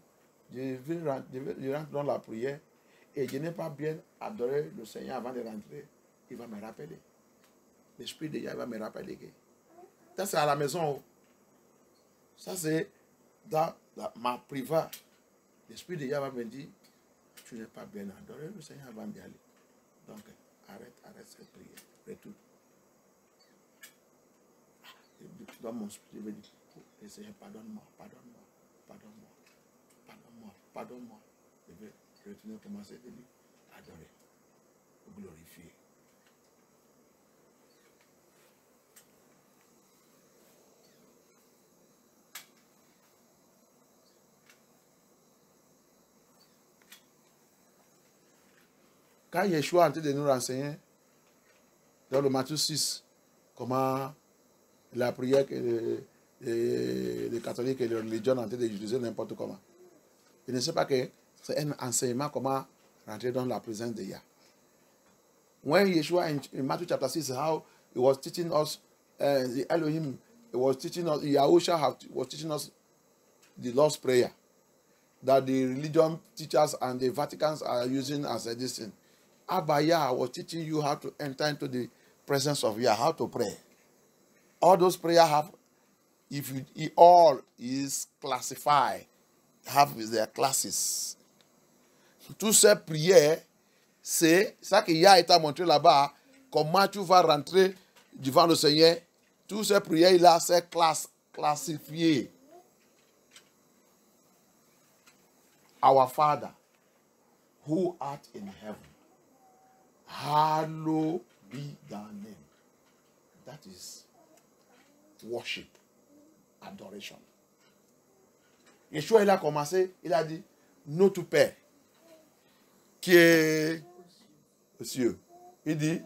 rentre dans la prière et je n'ai pas bien adoré le Seigneur avant de rentrer, il va me rappeler. L'Esprit de Yah va me rappeler que Ça, c'est à la maison. Ça, c'est dans ma privée. L'Esprit de Yahweh me dit, tu n'es pas bien adoré le Seigneur avant d'y aller. Donc, arrête cette prière. Retourne. Dans mon esprit, je vais dire, oh, Seigneur, pardonne-moi. Je vais retourner commencer à dire, adorer, glorifier. Quand Yeshua est en train de nous renseigner, dans le Matthieu 6, comment la prière que les catholiques et les religions sont en train d'utiliser n'importe comment. Il ne sait pas que c'est un enseignement comment rentrer dans la présence de Yah. When Yeshua in Matthew chapter 6, how he was teaching us, the Elohim, he was teaching us, Yahusha was teaching us the Lord's Prayer that the religion teachers and the Vaticans are using as a discipline. Abba Yah was teaching you how to enter into the presence of Yah, how to pray. All those prayers have, if you, it all is classified, have their classes. Toutes ces prières, c'est ça que Yah t'a montré là-bas, comment tu vas rentrer devant le Seigneur. Toutes ces prières-là, c'est classifié. Our Father, who art in heaven, hallowed be thy name. That is worship, adoration. Yeshua, il a commencé, il a dit, notre Père, qui est aux cieux. Il dit,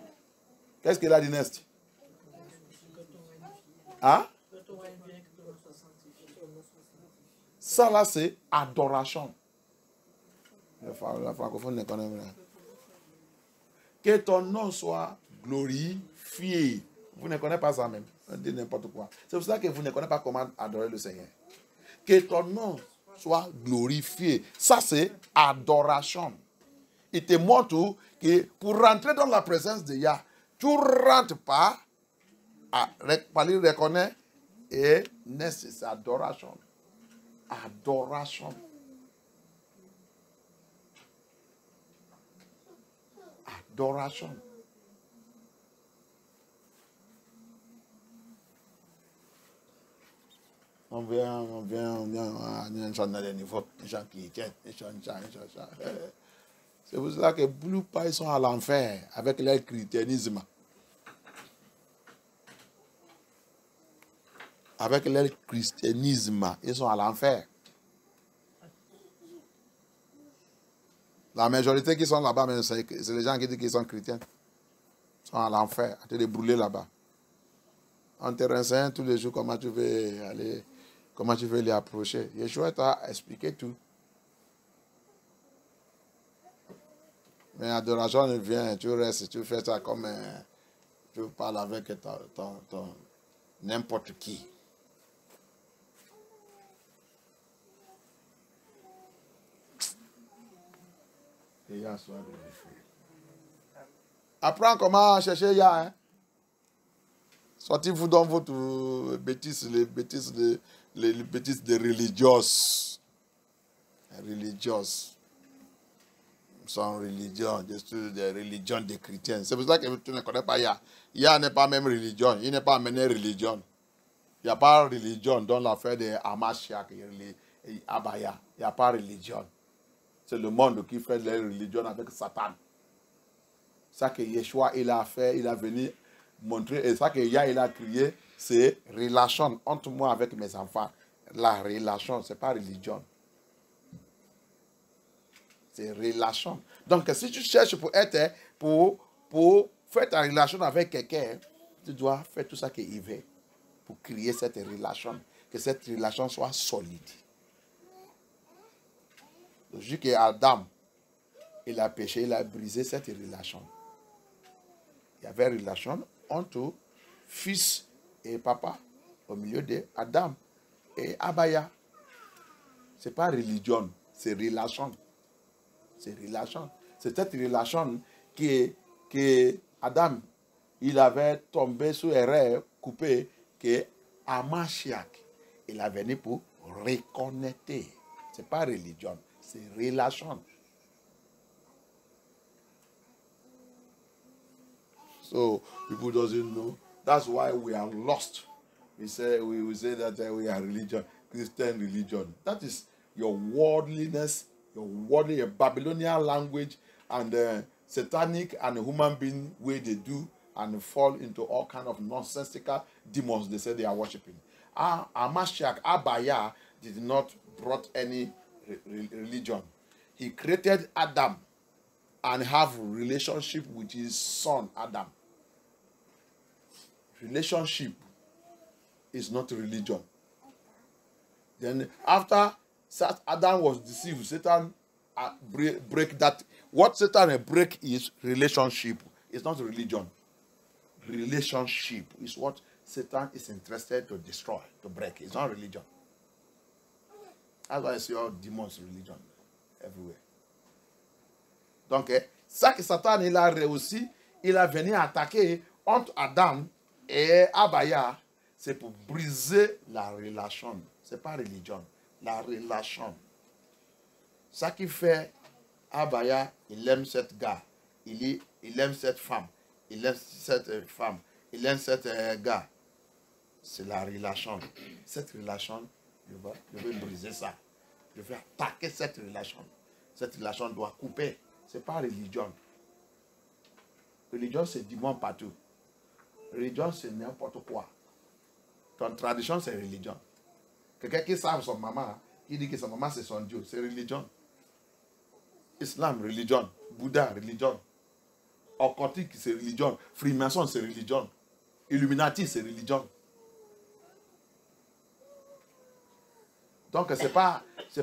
qu'est-ce qu'il a dit next? Hein? Ça là, c'est adoration. La francophone ne connaît rien. Que ton nom soit glorifié. Vous ne connaissez pas ça même. On dit n'importe quoi. C'est pour ça que vous ne connaissez pas comment adorer le Seigneur. Que ton nom soit glorifié. Ça, c'est adoration. Il te montre que pour rentrer dans la présence de Yah, tu ne rentres pas par lui reconnaître et c'est adoration. Adoration. Adoration. On vient, on chante dans les niveaux, on chante chrétien, on chante. C'est pour ça que Blue Pie sont à l'enfer avec leur christianisme. Avec leur christianisme, ils sont à l'enfer. La majorité qui sont là-bas, c'est les gens qui disent qu'ils sont chrétiens. Ils sont à l'enfer, en train de brûler là-bas. On te renseigne tous les jours comment tu veux aller, comment tu veux les approcher. Yeshua t'a expliqué tout. Mais l'adoration vient, tu restes, tu fais ça comme tu parles avec ton n'importe qui. Et Yah soit glorifié. Apprends comment chercher Yah. Hein? Sortez-vous dans votre bêtises, les bêtises de religieuses. Religieuses. Sont religions, des religions des chrétiens. C'est pour ça que tu ne connais pas Yah. Yah n'est pas même religion. Il n'est pas amené religion. Il n'y a pas de religion dans l'affaire de Hamashiach et Abaya. Il n'y a pas de religion. C'est le monde qui fait les religions avec Satan. Ça que Yeshua il a fait, il a venu montrer. Et ça que Yah il a crié, c'est relation entre moi avec mes enfants. La relation, ce n'est pas religion. C'est relation. Donc, si tu cherches pour faire ta relation avec quelqu'un, tu dois faire tout ça qu'il veut pour créer cette relation. Que cette relation soit solide. Le jour que Adam, il a péché, il a brisé cette relation. Il y avait une relation entre fils et papa au milieu de Adam et Abaya. Ce n'est pas religion, c'est relation. C'est relation. C'est cette relation que Adam, il avait tombé sous erreur, coupé, que à Mashiach, il est venu pour reconnecter. Ce n'est pas religion, c'est relation. So people doesn't know. That's why we are lost. We say that we are religion, Christian religion. That is your worldliness, your worldly Babylonian language, and satanic and human being way they do and fall into all kind of nonsensical demons they say they are worshiping. Mashiach, Abaya, did not brought any religion. He created Adam and have relationship with his son Adam. Relationship is not religion. Then after Adam was deceived, Satan break that. What Satan break is relationship. It's not religion. Relationship is what Satan is interested to destroy, to break. It's not religion. That's why I see all demons religion everywhere. Donc, ça que Satan il a réussi, il a venu attaquer entre Adam et Abaya, c'est pour briser la relation. Ce n'est pas religion, la relation. Ça qui fait Abaya, il aime cette gars, il aime cette femme, il aime cette femme, il aime cette gars. C'est la relation. Cette relation, je vais briser ça. Je vais attaquer cette relation. Cette relation doit couper. Ce n'est pas religion. Religion, c'est du monde partout. Religion, c'est n'importe quoi. Ton tradition, c'est religion. Quelqu'un qui savent son maman, qui dit que sa maman, c'est son Dieu, c'est religion. Islam, religion. Bouddha, religion. Occultique, c'est religion. Freemason, c'est religion. Illuminati, c'est religion. Donc, ce n'est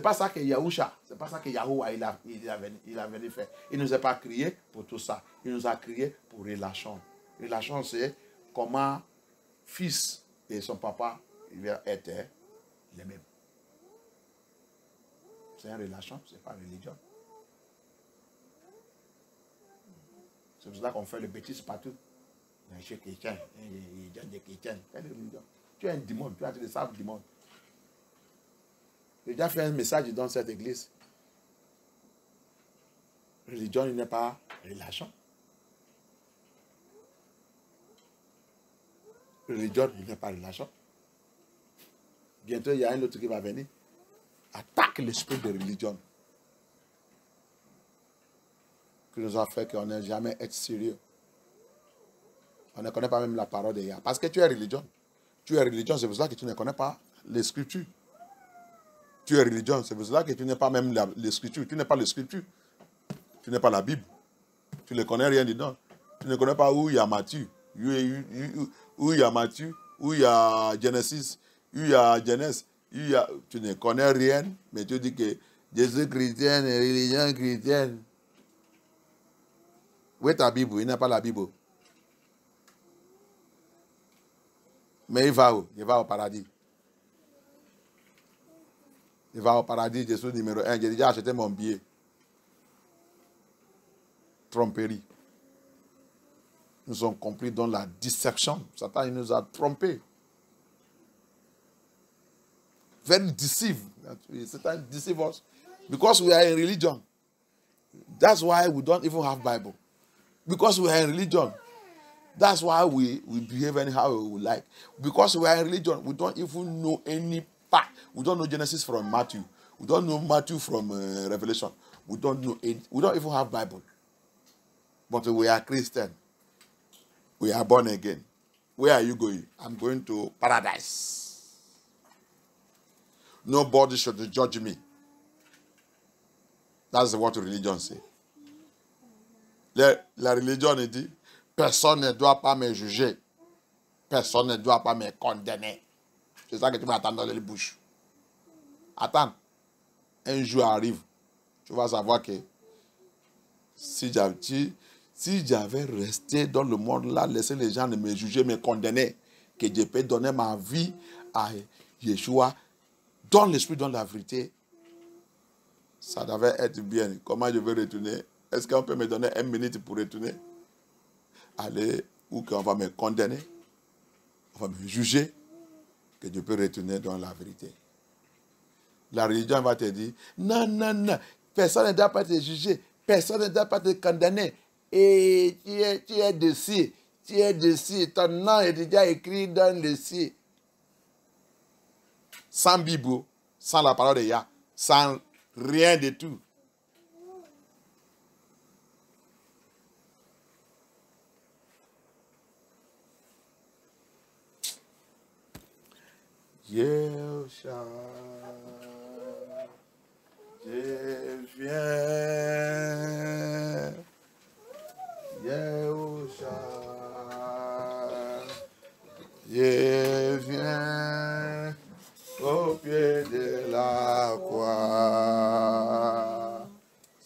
pas ça que Yahusha, c'est pas ça que Yahuwah il a venu faire. Il ne nous a pas créé pour tout ça. Il nous a créé pour relation. Relation, c'est comment fils et son papa étaient les mêmes. C'est une relation, ce n'est pas une religion. C'est pour ça qu'on fait le bêtise partout. Les chrétiens, les chrétiens, quelle religion? Tu es un démon, tu as des sables démons. J'ai déjà fait un message dans cette église. Religion, il n'est pas relation. Religion, il n'est pas relation. Bientôt, il y a un autre qui va venir. Attaque l'esprit de religion. Qui nous a fait qu'on n'ait jamais été sérieux. On ne connaît pas même la parole de Yahweh. Parce que tu es religion. Tu es religion, c'est pour ça que tu ne connais pas les Scriptures. Tu es religion, c'est pour cela que tu n'es pas même les Scriptures. Tu n'es pas les Scriptures. Tu n'es pas la Bible. Tu ne connais rien dedans. Tu ne connais pas où il y a Matthieu. Où il y a Matthieu. Où il y a Genesis. Où il y a Genèse. Tu ne connais rien, mais tu dis que Jésus chrétien et religion chrétienne. Où est ta Bible? Il n'est pas la Bible. Mais il va où? Il va au paradis. Il va au paradis, Jésus numéro 1. J'ai déjà acheté mon billet. Tromperie. Nous sommes compris dans la dissection. Satan, il nous a trompés. Very deceived. Satan deceive us. Because we are in religion. That's why we don't even have Bible. Because we are in religion. That's why we behave anyhow we like. Because we are in religion, we don't even know any part. We don't know Genesis from Matthew. We don't know Matthew from Revelation. We don't know it. We don't even have Bible. But we are Christian. We are born again. Where are you going? I'm going to paradise. Nobody should judge me. That's what religion says. La religion dit, personne ne doit pas me juger. Personne ne doit pas me condamner. C'est ça que tu vas attendre dans les bouches. Attends. Un jour arrive. Tu vas savoir que si j'avais resté dans le monde là, laisser les gens me juger, me condamner, que je peux donner ma vie à Yeshua, dans l'esprit, dans la vérité, ça devait être bien. Comment je vais retourner? Est-ce qu'on peut me donner 1 minute pour retourner? Aller, ou qu'on va me condamner, on va me juger. que tu peux retourner dans la vérité. La religion va te dire, non, non, non, personne ne doit pas te juger, personne ne doit pas te condamner. Et tu es dessus, ton nom est déjà écrit dans le ciel. Sans Bible, sans la parole de Yah, sans rien de tout. Yehosha, je viens. Yehosha, je viens au pied de la croix.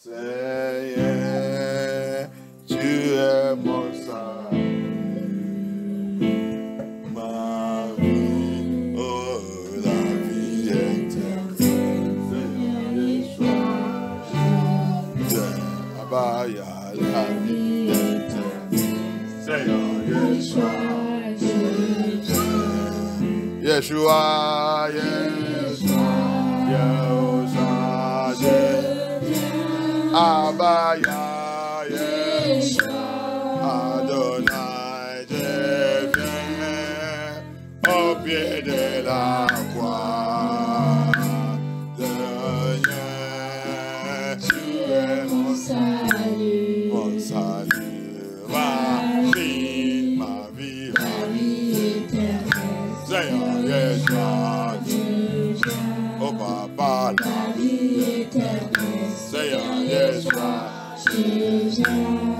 Seigneur, tu es mon salut. Ma vie, oh la vie éternelle. Seigneur, Abaya, la vie éternelle. Seigneur, Yeshua, Yeshua, Yeshua, Abaya, Yeshua, Adonai, je viens au pied de la croix. Seigneur, tu es mon salut, ma vie, la vie éternelle. Seigneur, Yeshua, oh Papa, la vie éternelle. Seigneur, Yeshua,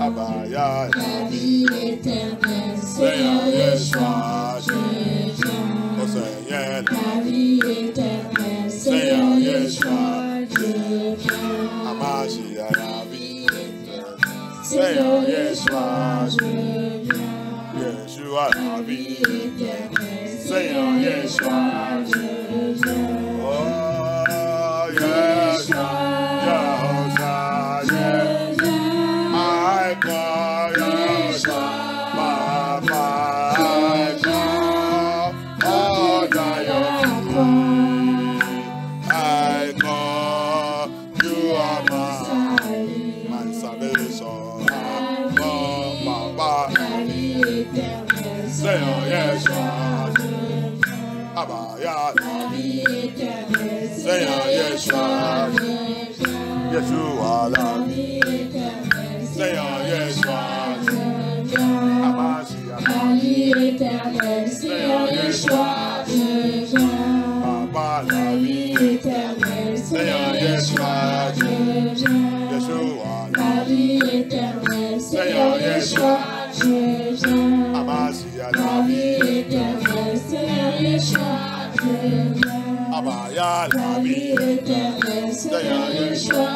Abaya, la vie éternelle. Seigneur, Yeshua, oh Seigneur, la vie éternelle. Seigneur, Yeshua, Amashia, la vie éternelle. Seigneur, Yeshua, Yeshua, la vie éternelle. Seigneur, Yeshua, oh Yeshua, I call Yeshua, Papa, I call, oh Yeshua, I call, you are my salvation, oh Papa, Seigneur, Yeshua, Abaya, la vie éternelle. Seigneur, Yeshua, Yeshua, la vie éternelle. Seigneur, Yeshua, Amashia, la vie éternelle. Seigneur, Yeshua, Papa, la vie éternelle. Seigneur, Yeshua, Yeshua, la vie éternelle. Seigneur, Yeshua, Amashia, la vie éternelle. Seigneur, Yeshua, Abaya, la vie éternelle. Seigneur, Yeshua,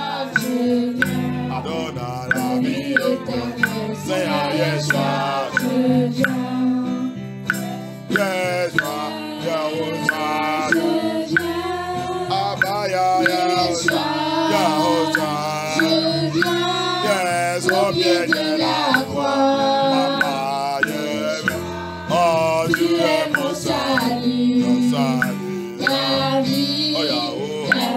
Adonai, la vie éternelle. Seigneur, Yeshua, Yeshua, Yeshua, Abaya, Yeshua, Yeshua, yes, au pied de la croix. Oh, tu es mon salut, la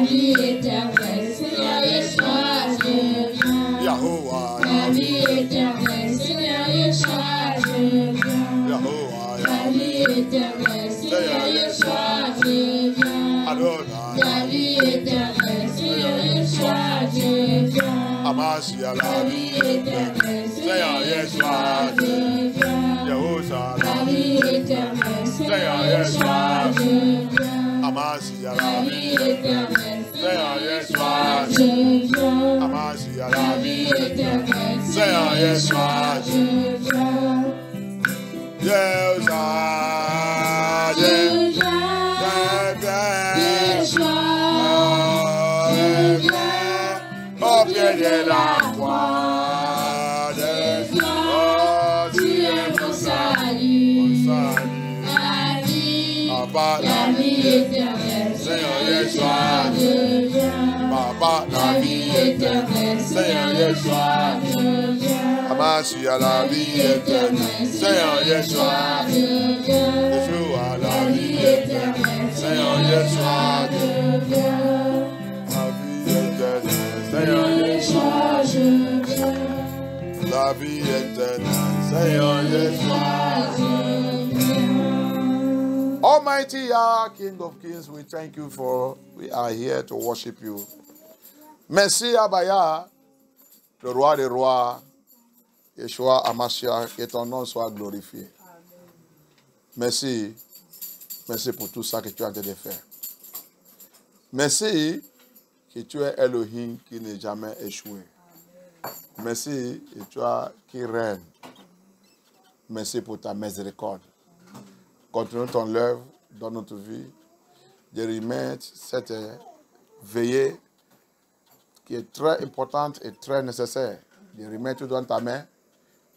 vie éternelle. Seigneur Yeshua, je viens. Yahoua, la vie éternelle. Seigneur Yeshua, je viens. Yahoua, la vie éternelle. Seigneur Yeshua, je viens. Adonai, la vie éternelle. Seigneur Yeshua, je viens. Amashia, la vie éternelle. Seigneur Yeshua, je viens. Yahusha, la vie éternelle. Seigneur Yeshua, je viens. Amashia, la vie éternelle. Seigneur Yeshua, je viens. Amashia, la vie éternelle. Seigneur Yeshua, je viens. Yahusha, je viens. Yeshua, je viens. Au pied de la croix. La vie éternelle. Seigneur Yeshua, je viens. Papa, Yeshua, la vie éternelle. Seigneur Yeshua, Amashia, la vie éternelle. Seigneur Yeshua, Yeshua, la vie éternelle. Seigneur Yeshua, la vie éternelle. Seigneur Yeshua, la vie éternelle. Seigneur Yeshua. Almighty Yah, King of Kings, we thank you for we are here to worship you. Merci Abaya, le roi des rois, Yeshua Hamashiach, que ton nom soit glorifié. Merci. Merci pour tout ça que tu as en train de faire. Merci que tu es Elohim qui n'est jamais échoué. Merci que tu as qui règne. Merci pour ta miséricorde. Continue ton œuvre dans notre vie, de remettre cette veillée qui est très importante et très nécessaire, de remettre tout dans ta main,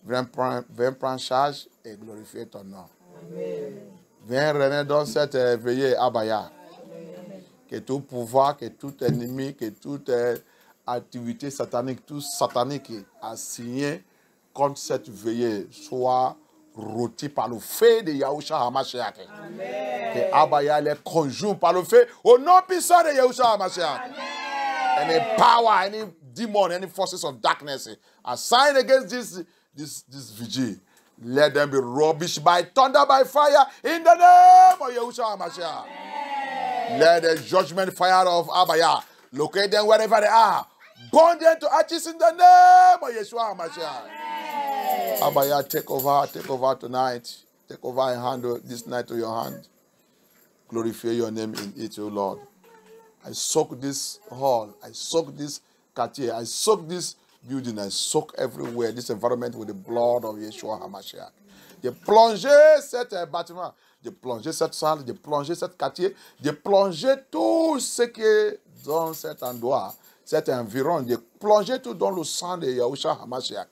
viens prendre charge et glorifier ton nom. Amen. Viens régner dans cette veillée Abaya. Que tout pouvoir, que tout ennemi, que toute activité satanique, tout satanique assigné contre cette veillée soit rôti par le feu de Yahushua Hamashiach. Que Abaya les conjoint par le feu au nom puissant de Yahushua Hamashiach. Any power, any demon, any forces of darkness assigned against this vigil, let them be rubbished by thunder, by fire, in the name of Yahushua Hamashiach. Let the judgment fire of Abaya locate them wherever they are. Burn them to ashes in the name of Yeshua Hamashiach. Abaya, take over tonight. Take over and handle this night to your hand. Glorify your name in it, O Lord. I soak this hall. I soak this quartier. I soak this building. I soak everywhere, this environment with the blood of Yeshua HaMashiach. De plonger cet bâtiment, de plonger cette salle, de plonger cet quartier, de plonger tout ce qui est dans cet endroit, cet environ, de plonger tout dans le sang de Yahushua HaMashiach.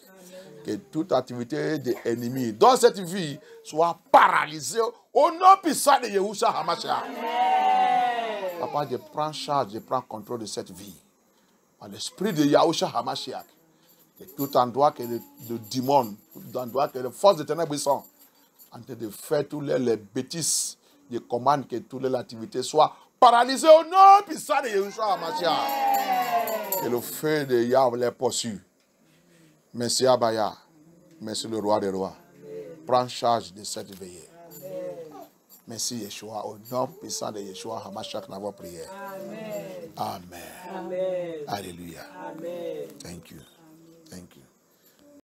Que toute activité de l'ennemi dans cette vie soit paralysée au nom puissant de Yahushua HaMashiach. Papa, je prends charge, je prends contrôle de cette vie. Par l'esprit de Yahushua HaMashiach. Que tout endroit que le démon, tout endroit que les forces de ténèbres sont en train de faire toutes les bêtises, je commande que toutes les activités soient paralysées au nom puissant de Yahushua HaMashiach. Que le feu de Yahweh les poursuive. Merci Abaya. Merci le roi des rois. Prends charge de cette veillée. Merci Yeshua. Au nom puissant de Yeshua HaMashiach, nous avons prié. Amen. Amen. Amen. Alléluia. Amen. Thank you. Thank you.